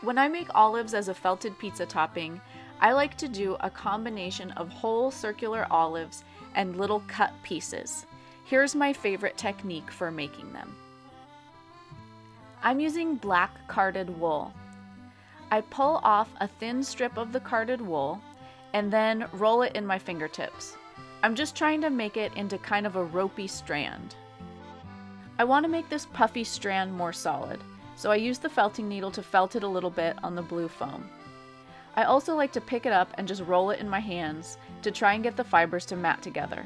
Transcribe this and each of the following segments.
When I make olives as a felted pizza topping, I like to do a combination of whole circular olives and little cut pieces. Here's my favorite technique for making them. I'm using black carded wool. I pull off a thin strip of the carded wool and then roll it in my fingertips. I'm just trying to make it into kind of a ropey strand. I want to make this puffy strand more solid, so I use the felting needle to felt it a little bit on the blue foam. I also like to pick it up and just roll it in my hands to try and get the fibers to mat together.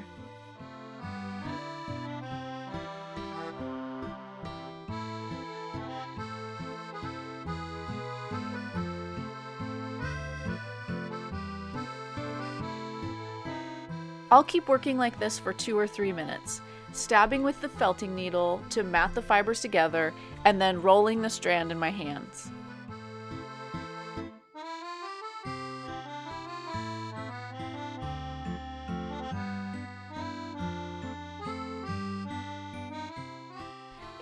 I'll keep working like this for 2 or 3 minutes, stabbing with the felting needle to mat the fibers together and then rolling the strand in my hands.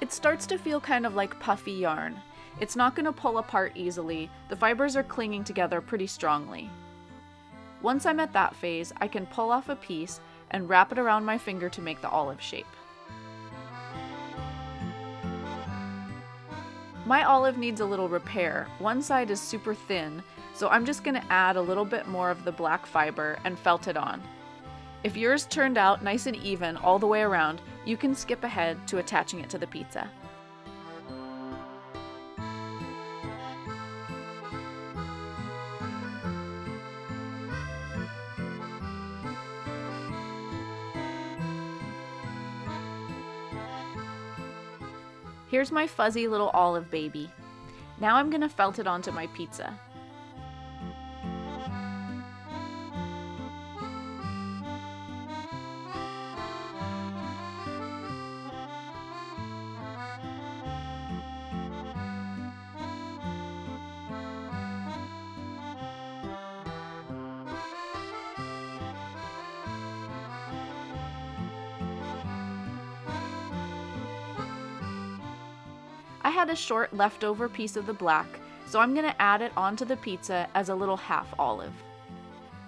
It starts to feel kind of like puffy yarn. It's not going to pull apart easily. The fibers are clinging together pretty strongly. Once I'm at that phase, I can pull off a piece and wrap it around my finger to make the olive shape. My olive needs a little repair. One side is super thin, so I'm just going to add a little bit more of the black fiber and felt it on. If yours turned out nice and even all the way around, you can skip ahead to attaching it to the pizza. Here's my fuzzy little olive baby. Now I'm gonna felt it onto my pizza. I had a short leftover piece of the black, so I'm going to add it onto the pizza as a little half olive.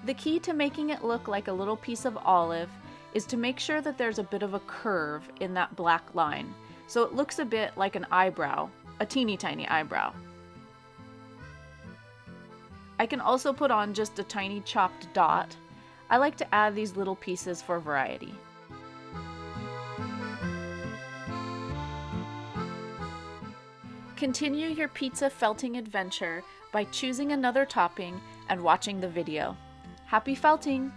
The key to making it look like a little piece of olive is to make sure that there's a bit of a curve in that black line, so it looks a bit like an eyebrow, a teeny tiny eyebrow. I can also put on just a tiny chopped dot. I like to add these little pieces for variety. Continue your pizza felting adventure by choosing another topping and watching the video. Happy felting!